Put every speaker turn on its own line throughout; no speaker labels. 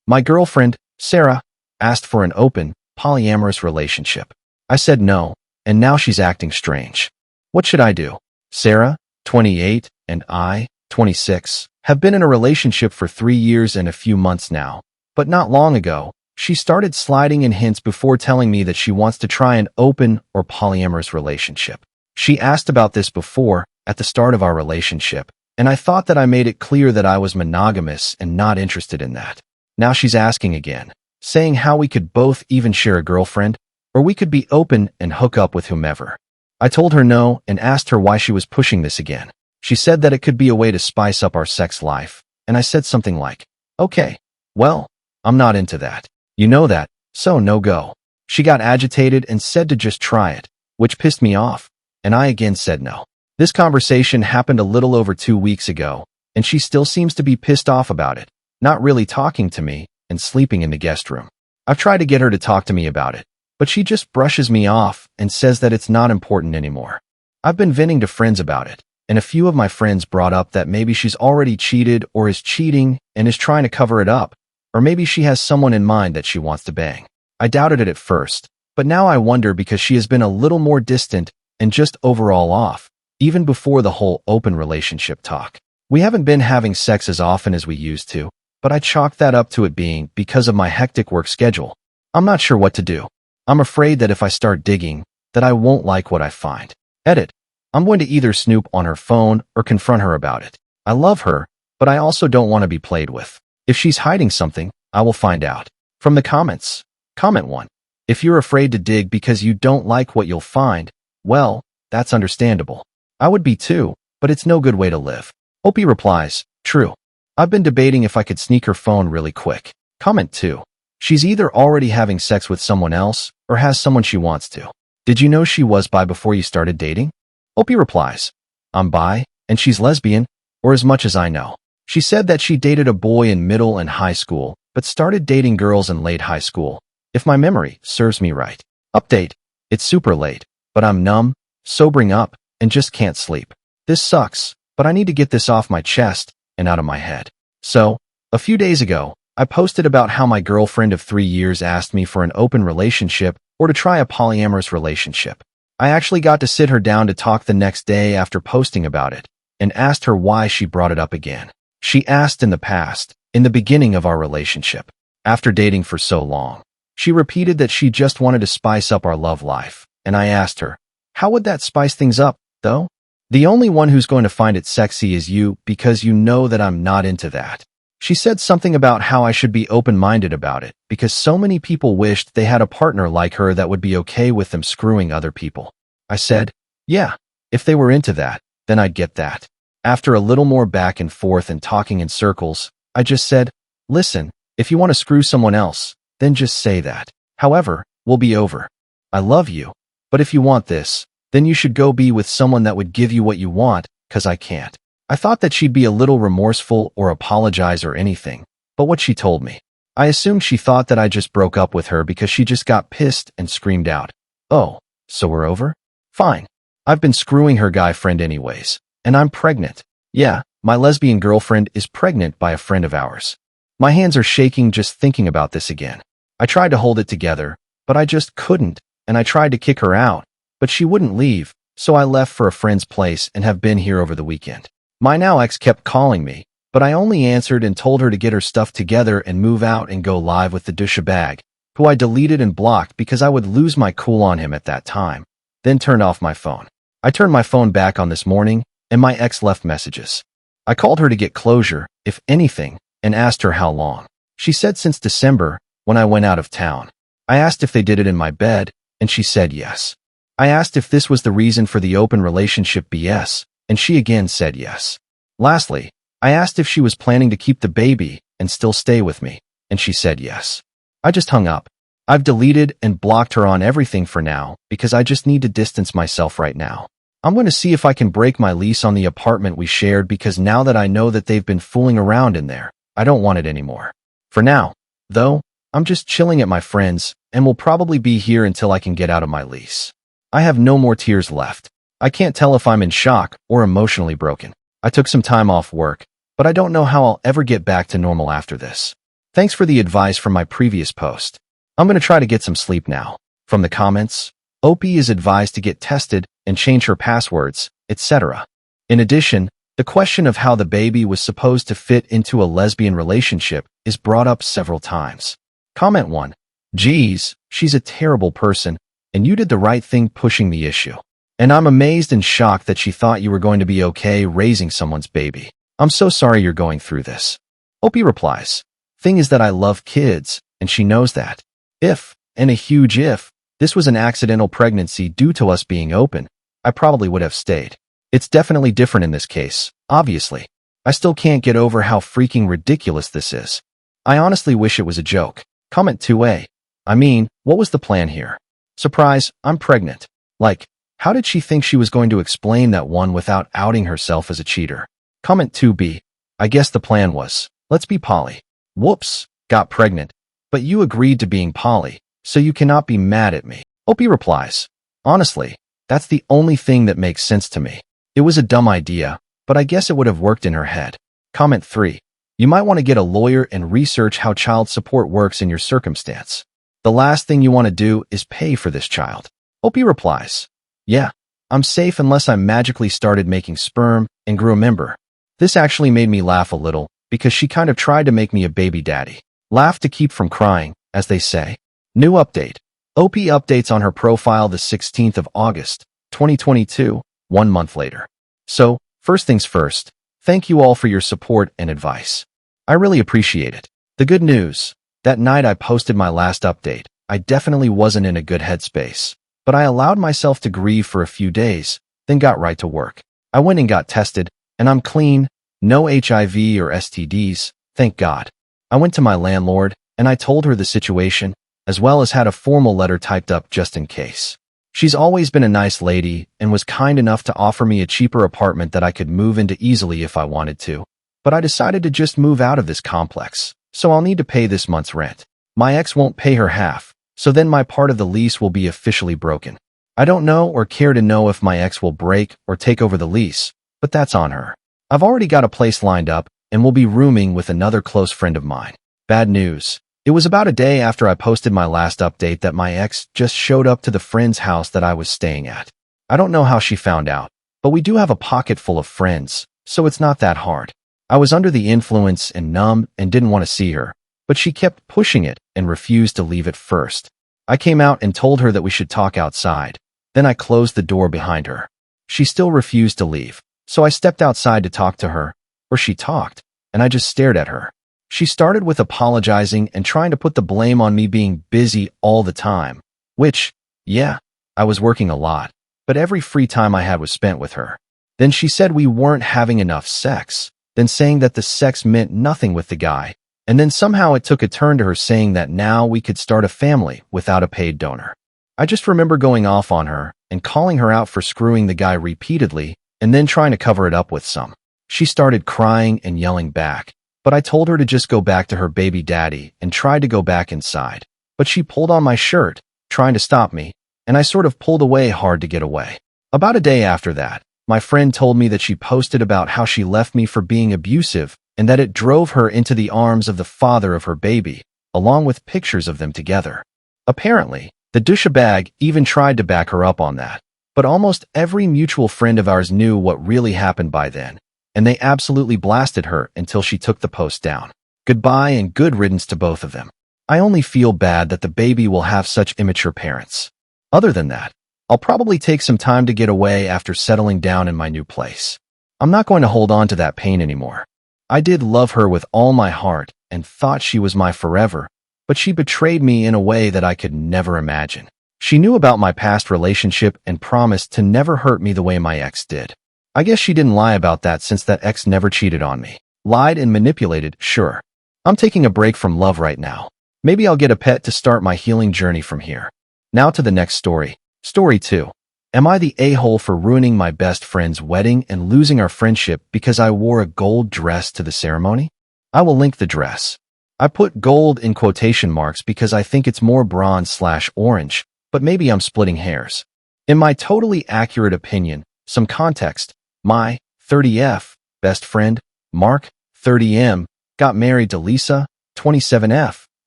My girlfriend, Sarah, asked for an open, polyamorous relationship. I said no, and now she's acting strange. What should I do? Sarah, 28, and I, 26, have been in a relationship for 3 years and a few months now. But not long ago, she started sliding in hints before telling me that she wants to try an open or polyamorous relationship. She asked about this before, at the start of our relationship, and I thought that I made it clear that I was monogamous and not interested in that. Now she's asking again, saying how we could both even share a girlfriend, or we could be open and hook up with whomever. I told her no and asked her why she was pushing this again. She said that it could be a way to spice up our sex life, and I said something like, okay, well, I'm not into that. You know that, so no go. She got agitated and said to just try it, which pissed me off, and I again said no. This conversation happened a little over 2 weeks ago, and she still seems to be pissed off about it, not really talking to me, and sleeping in the guest room. I've tried to get her to talk to me about it, but she just brushes me off and says that it's not important anymore. I've been venting to friends about it, and a few of my friends brought up that maybe she's already cheated or is cheating and is trying to cover it up, or maybe she has someone in mind that she wants to bang. I doubted it at first, but now I wonder because she has been a little more distant and just overall off, even before the whole open relationship talk. We haven't been having sex as often as we used to, but I chalked that up to it being because of my hectic work schedule. I'm not sure what to do. I'm afraid that if I start digging, that I won't like what I find. Edit. I'm going to either snoop on her phone or confront her about it. I love her, but I also don't want to be played with. If she's hiding something, I will find out. From the comments. Comment 1. If you're afraid to dig because you don't like what you'll find, well, that's understandable. I would be too, but it's no good way to live. Opie replies, true. I've been debating if I could sneak her phone really quick. Comment 2. She's either already having sex with someone else or has someone she wants to. Did you know she was bi before you started dating? Opie replies, I'm bi, and she's lesbian, or as much as I know. She said that she dated a boy in middle and high school, but started dating girls in late high school, if my memory serves me right. Update. It's super late, but I'm numb, sobering up, and just can't sleep. This sucks, but I need to get this off my chest and out of my head. So, a few days ago, I posted about how my girlfriend of 3 years asked me for an open relationship or to try a polyamorous relationship. I actually got to sit her down to talk the next day after posting about it, and asked her why she brought it up again. She asked in the past, in the beginning of our relationship, after dating for so long. She repeated that she just wanted to spice up our love life, and I asked her, how would that spice things up, though? The only one who's going to find it sexy is you because you know that I'm not into that. She said something about how I should be open-minded about it because so many people wished they had a partner like her that would be okay with them screwing other people. I said, yeah, if they were into that, then I'd get that. After a little more back and forth and talking in circles, I just said, listen, if you want to screw someone else, then just say that. However, we'll be over. I love you, but if you want this, then you should go be with someone that would give you what you want, 'cause I can't. I thought that she'd be a little remorseful or apologize or anything, but what she told me. I assumed she thought that I just broke up with her because she just got pissed and screamed out, oh, so we're over? Fine. I've been screwing her guy friend anyways, and I'm pregnant. Yeah, my lesbian girlfriend is pregnant by a friend of ours. My hands are shaking just thinking about this again. I tried to hold it together, but I just couldn't, and I tried to kick her out, but she wouldn't leave, so I left for a friend's place and have been here over the weekend. My now ex kept calling me, but I only answered and told her to get her stuff together and move out and go live with the douchebag, who I deleted and blocked because I would lose my cool on him at that time, then turned off my phone. I turned my phone back on this morning, and my ex left messages. I called her to get closure, if anything, and asked her how long. She said since December, when I went out of town. I asked if they did it in my bed, and she said yes. I asked if this was the reason for the open relationship BS, and she again said yes. Lastly, I asked if she was planning to keep the baby and still stay with me, and she said yes. I just hung up. I've deleted and blocked her on everything for now because I just need to distance myself right now. I'm going to see if I can break my lease on the apartment we shared because now that I know that they've been fooling around in there, I don't want it anymore. For now, though, I'm just chilling at my friend's and will probably be here until I can get out of my lease. I have no more tears left. I can't tell if I'm in shock or emotionally broken. I took some time off work, but I don't know how I'll ever get back to normal after this. Thanks for the advice from my previous post. I'm going to try to get some sleep now. From the comments, OP is advised to get tested and change her passwords, etc. In addition, the question of how the baby was supposed to fit into a lesbian relationship is brought up several times. Comment 1. Geez, she's a terrible person, and you did the right thing pushing the issue. And I'm amazed and shocked that she thought you were going to be okay raising someone's baby. I'm so sorry you're going through this. OP replies, thing is that I love kids, and she knows that. If, and a huge if, this was an accidental pregnancy due to us being open, I probably would have stayed. It's definitely different in this case, obviously. I still can't get over how freaking ridiculous this is. I honestly wish it was a joke. Comment 2A. I mean, what was the plan here? Surprise, I'm pregnant. Like, how did she think she was going to explain that one without outing herself as a cheater? Comment 2B. I guess the plan was, let's be poly. Whoops, got pregnant. But you agreed to being poly, so you cannot be mad at me. OP replies, honestly, that's the only thing that makes sense to me. It was a dumb idea, but I guess it would have worked in her head. Comment 3. You might want to get a lawyer and research how child support works in your circumstance. The last thing you want to do is pay for this child. OP replies, yeah, I'm safe unless I magically started making sperm and grew a member. This actually made me laugh a little because she kind of tried to make me a baby daddy. Laugh to keep from crying, as they say. New update. OP updates on her profile the 16th of August, 2022, 1 month later. So, first things first, thank you all for your support and advice. I really appreciate it. The good news, that night I posted my last update, I definitely wasn't in a good headspace, but I allowed myself to grieve for a few days, then got right to work. I went and got tested, and I'm clean, no HIV or STDs, thank God. I went to my landlord, and I told her the situation, as well as had a formal letter typed up just in case. She's always been a nice lady and was kind enough to offer me a cheaper apartment that I could move into easily if I wanted to. But I decided to just move out of this complex, so I'll need to pay this month's rent. My ex won't pay her half, so then my part of the lease will be officially broken. I don't know or care to know if my ex will break or take over the lease, but that's on her. I've already got a place lined up and will be rooming with another close friend of mine. Bad news. It was about a day after I posted my last update that my ex just showed up to the friend's house that I was staying at. I don't know how she found out, but we do have a pocket full of friends, so it's not that hard. I was under the influence and numb and didn't want to see her, but she kept pushing it and refused to leave at first. I came out and told her that we should talk outside. Then I closed the door behind her. She still refused to leave, so I stepped outside to talk to her, or she talked, and I just stared at her. She started with apologizing and trying to put the blame on me being busy all the time, which, yeah, I was working a lot, but every free time I had was spent with her. Then she said we weren't having enough sex, then saying that the sex meant nothing with the guy, and then somehow it took a turn to her saying that now we could start a family without a paid donor. I just remember going off on her and calling her out for screwing the guy repeatedly and then trying to cover it up with some. She started crying and yelling back, but I told her to just go back to her baby daddy and tried to go back inside. But she pulled on my shirt, trying to stop me, and I sort of pulled away hard to get away. About a day after that, my friend told me that she posted about how she left me for being abusive and that it drove her into the arms of the father of her baby, along with pictures of them together. Apparently, the douchebag even tried to back her up on that, but almost every mutual friend of ours knew what really happened by then, and they absolutely blasted her until she took the post down. Goodbye and good riddance to both of them. I only feel bad that the baby will have such immature parents. Other than that, I'll probably take some time to get away after settling down in my new place. I'm not going to hold on to that pain anymore. I did love her with all my heart and thought she was my forever, but she betrayed me in a way that I could never imagine. She knew about my past relationship and promised to never hurt me the way my ex did. I guess she didn't lie about that since that ex never cheated on me. Lied and manipulated, sure. I'm taking a break from love right now. Maybe I'll get a pet to start my healing journey from here. Now to the next story. Story 2. Am I the a-hole for ruining my best friend's wedding and losing our friendship because I wore a gold dress to the ceremony? I will link the dress. I put gold in quotation marks because I think it's more bronze/orange, but maybe I'm splitting hairs. In my totally accurate opinion, some context, my 30F best friend, Mark 30M, got married to Lisa 27F,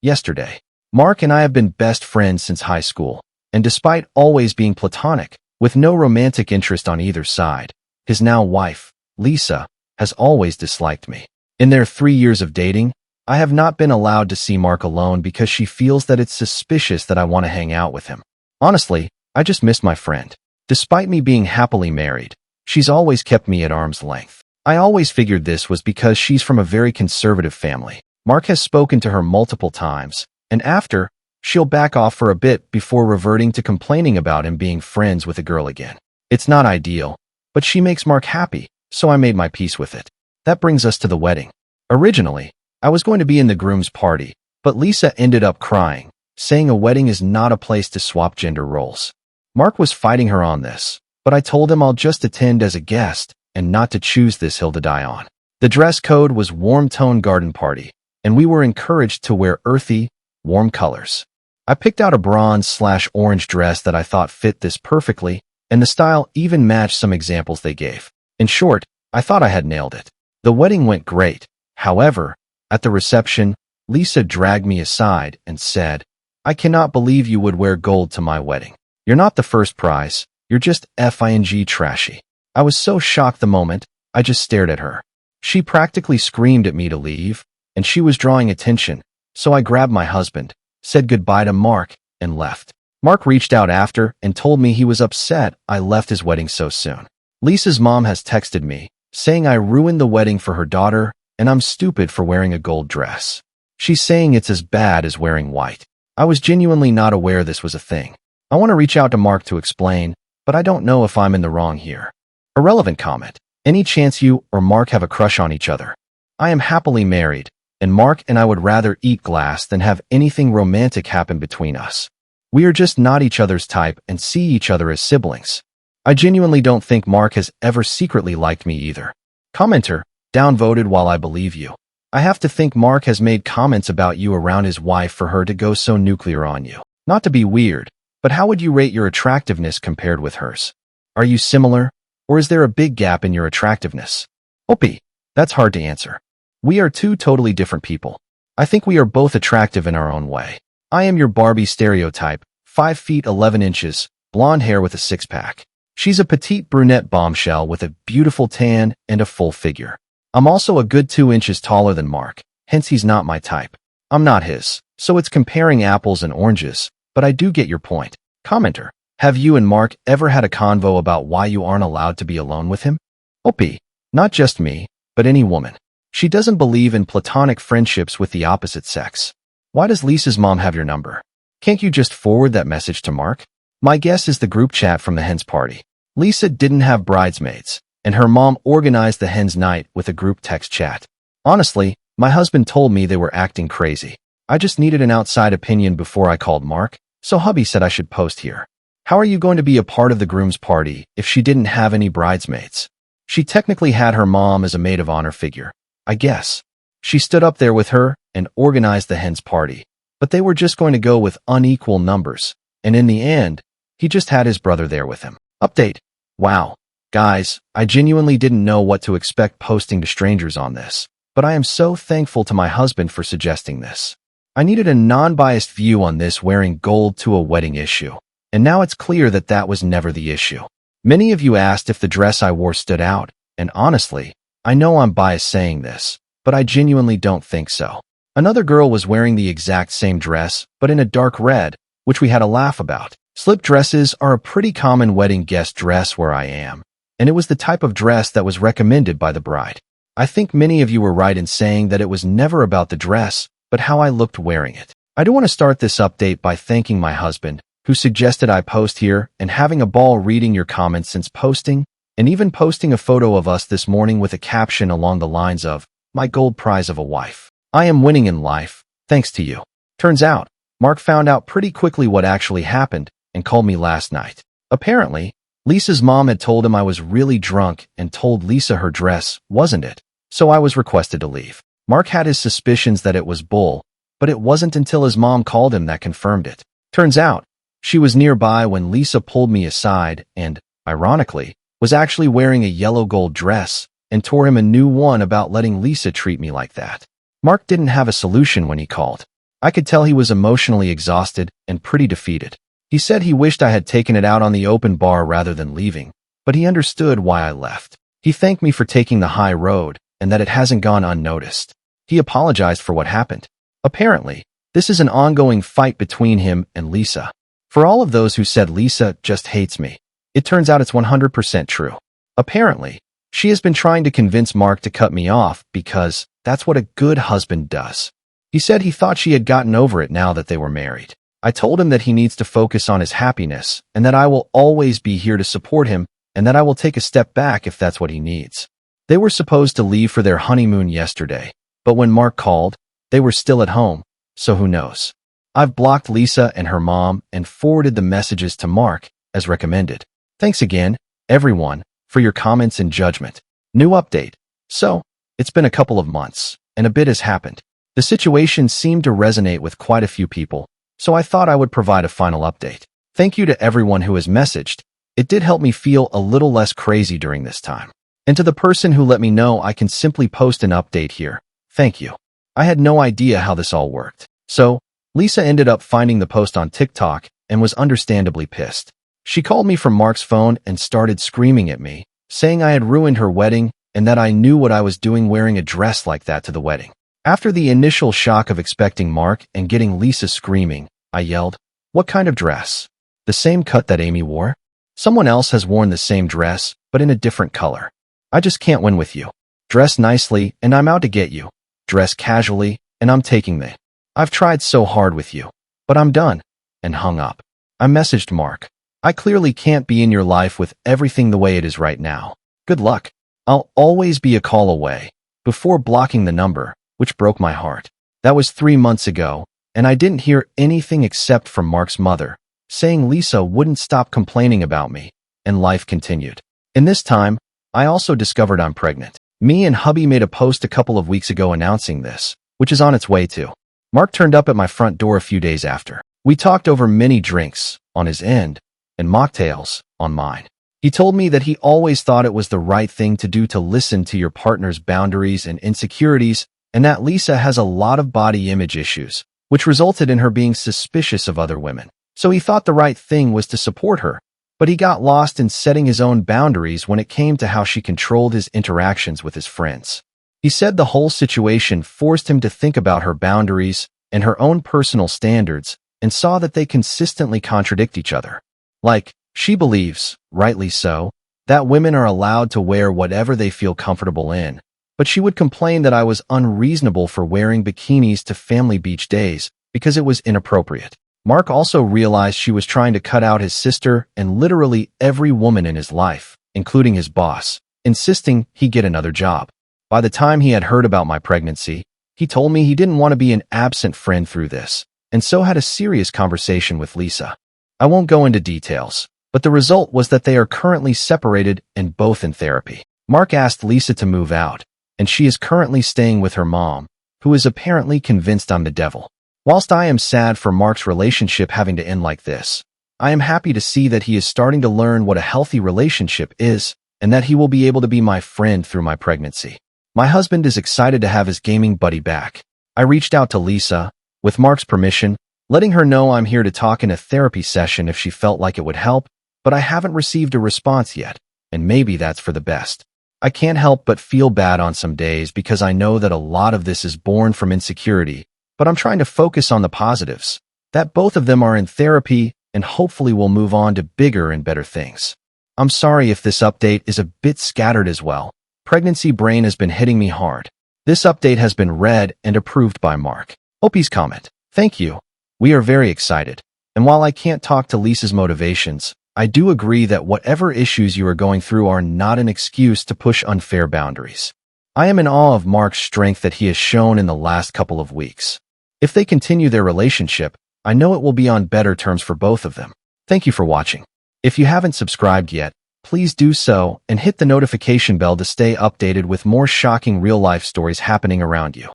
yesterday. Mark and I have been best friends since high school, and despite always being platonic, with no romantic interest on either side, his now wife, Lisa, has always disliked me. In their 3 years of dating, I have not been allowed to see Mark alone because she feels that it's suspicious that I want to hang out with him. Honestly, I just miss my friend. Despite me being happily married, she's always kept me at arm's length. I always figured this was because she's from a very conservative family. Mark has spoken to her multiple times, and after, she'll back off for a bit before reverting to complaining about him being friends with a girl again. It's not ideal, but she makes Mark happy, so I made my peace with it. That brings us to the wedding. Originally, I was going to be in the groom's party, but Lisa ended up crying, saying a wedding is not a place to swap gender roles. Mark was fighting her on this, but I told him I'll just attend as a guest and not to choose this hill to die on. The dress code was warm-tone garden party, and we were encouraged to wear earthy, warm colors. I picked out a bronze/orange dress that I thought fit this perfectly, and the style even matched some examples they gave. In short, I thought I had nailed it. The wedding went great. However, at the reception, Lisa dragged me aside and said, "I cannot believe you would wear gold to my wedding. You're not the first prize, you're just f***ing trashy." I was so shocked the moment, I just stared at her. She practically screamed at me to leave, and she was drawing attention, so I grabbed my husband, said goodbye to Mark, and left. Mark reached out after and told me he was upset I left his wedding so soon. Lisa's mom has texted me, saying I ruined the wedding for her daughter, and I'm stupid for wearing a gold dress. She's saying it's as bad as wearing white. I was genuinely not aware this was a thing. I want to reach out to Mark to explain, but I don't know if I'm in the wrong here. Irrelevant comment. Any chance you or Mark have a crush on each other? I am happily married, and Mark and I would rather eat glass than have anything romantic happen between us. We are just not each other's type and see each other as siblings. I genuinely don't think Mark has ever secretly liked me either. Commenter, downvoted while I believe you. I have to think Mark has made comments about you around his wife for her to go so nuclear on you. Not to be weird, but how would you rate your attractiveness compared with hers? Are you similar, or is there a big gap in your attractiveness? Opie, that's hard to answer. We are two totally different people. I think we are both attractive in our own way. I am your Barbie stereotype, 5 feet 11 inches, blonde hair with a six-pack. She's a petite brunette bombshell with a beautiful tan and a full figure. I'm also a good 2 inches taller than Mark, hence he's not my type. I'm not his, so it's comparing apples and oranges, but I do get your point. Commenter, have you and Mark ever had a convo about why you aren't allowed to be alone with him? Opie, not just me, but any woman. She doesn't believe in platonic friendships with the opposite sex. Why does Lisa's mom have your number? Can't you just forward that message to Mark? My guess is the group chat from the hen's party. Lisa didn't have bridesmaids, and her mom organized the hen's night with a group text chat. Honestly, my husband told me they were acting crazy. I just needed an outside opinion before I called Mark, so hubby said I should post here. How are you going to be a part of the groom's party if she didn't have any bridesmaids? She technically had her mom as a maid of honor figure, I guess. She stood up there with her and organized the hen's party, but they were just going to go with unequal numbers, and in the end, he just had his brother there with him. Update. Wow. Guys, I genuinely didn't know what to expect posting to strangers on this, but I am so thankful to my husband for suggesting this. I needed a non-biased view on this wearing gold to a wedding issue, and now it's clear that that was never the issue. Many of you asked if the dress I wore stood out, and honestly, I know I'm biased saying this, but I genuinely don't think so. Another girl was wearing the exact same dress, but in a dark red, which we had a laugh about. Slip dresses are a pretty common wedding guest dress where I am, and it was the type of dress that was recommended by the bride. I think many of you were right in saying that it was never about the dress, but how I looked wearing it. I do want to start this update by thanking my husband, who suggested I post here and having a ball reading your comments since posting, and even posting a photo of us this morning with a caption along the lines of, "My gold prize of a wife. I am winning in life, thanks to you." Turns out, Mark found out pretty quickly what actually happened and called me last night. Apparently, Lisa's mom had told him I was really drunk and told Lisa her dress wasn't it, so I was requested to leave. Mark had his suspicions that it was bull, but it wasn't until his mom called him that confirmed it. Turns out, she was nearby when Lisa pulled me aside and, ironically, was actually wearing a yellow gold dress and tore him a new one about letting Lisa treat me like that. Mark didn't have a solution when he called. I could tell he was emotionally exhausted and pretty defeated. He said he wished I had taken it out on the open bar rather than leaving, but he understood why I left. He thanked me for taking the high road and that it hasn't gone unnoticed. He apologized for what happened. Apparently, this is an ongoing fight between him and Lisa. For all of those who said Lisa just hates me, it turns out it's 100% true. Apparently, she has been trying to convince Mark to cut me off because that's what a good husband does. He said he thought she had gotten over it now that they were married. I told him that he needs to focus on his happiness and that I will always be here to support him and that I will take a step back if that's what he needs. They were supposed to leave for their honeymoon yesterday, but when Mark called, they were still at home, so who knows. I've blocked Lisa and her mom and forwarded the messages to Mark as recommended. Thanks again, everyone, for your comments and judgment. New update. So, it's been a couple of months, and a bit has happened. The situation seemed to resonate with quite a few people, so I thought I would provide a final update. Thank you to everyone who has messaged. It did help me feel a little less crazy during this time. And to the person who let me know I can simply post an update here, thank you. I had no idea how this all worked. So, Lisa ended up finding the post on TikTok and was understandably pissed. She called me from Mark's phone and started screaming at me, saying I had ruined her wedding and that I knew what I was doing wearing a dress like that to the wedding. After the initial shock of expecting Mark and getting Lisa screaming, I yelled, "What kind of dress? The same cut that Amy wore? Someone else has worn the same dress, but in a different color. I just can't win with you. Dress nicely and I'm out to get you. Dress casually and I'm taking the. I've tried so hard with you, but I'm done," and hung up. I messaged Mark. I clearly can't be in your life with everything the way it is right now. Good luck. I'll always be a call away, before blocking the number, which broke my heart. That was 3 months ago, and I didn't hear anything except from Mark's mother, saying Lisa wouldn't stop complaining about me, and life continued. In this time, I also discovered I'm pregnant. Me and hubby made a post a couple of weeks ago announcing this, which is on its way too. Mark turned up at my front door a few days after. We talked over many drinks, on his end, and mocktails, on mine. He told me that he always thought it was the right thing to do to listen to your partner's boundaries and insecurities, and that Lisa has a lot of body image issues, which resulted in her being suspicious of other women. So he thought the right thing was to support her, but he got lost in setting his own boundaries when it came to how she controlled his interactions with his friends. He said the whole situation forced him to think about her boundaries and her own personal standards and saw that they consistently contradict each other. Like, she believes, rightly so, that women are allowed to wear whatever they feel comfortable in, but she would complain that I was unreasonable for wearing bikinis to family beach days because it was inappropriate. Mark also realized she was trying to cut out his sister and literally every woman in his life, including his boss, insisting he get another job. By the time he had heard about my pregnancy, he told me he didn't want to be an absent friend through this, and so had a serious conversation with Lisa. I won't go into details, but the result was that they are currently separated and both in therapy. Mark asked Lisa to move out, and she is currently staying with her mom, who is apparently convinced I'm the devil. Whilst I am sad for Mark's relationship having to end like this, I am happy to see that he is starting to learn what a healthy relationship is and that he will be able to be my friend through my pregnancy. My husband is excited to have his gaming buddy back. I reached out to Lisa, with Mark's permission, letting her know I'm here to talk in a therapy session if she felt like it would help, but I haven't received a response yet, and maybe that's for the best. I can't help but feel bad on some days because I know that a lot of this is born from insecurity, but I'm trying to focus on the positives, that both of them are in therapy and hopefully will move on to bigger and better things. I'm sorry if this update is a bit scattered as well. Pregnancy brain has been hitting me hard. This update has been read and approved by Mark. Opie's comment. Thank you. We are very excited. And while I can't talk to Lisa's motivations, I do agree that whatever issues you are going through are not an excuse to push unfair boundaries. I am in awe of Mark's strength that he has shown in the last couple of weeks. If they continue their relationship, I know it will be on better terms for both of them. Thank you for watching. If you haven't subscribed yet, please do so and hit the notification bell to stay updated with more shocking real-life stories happening around you.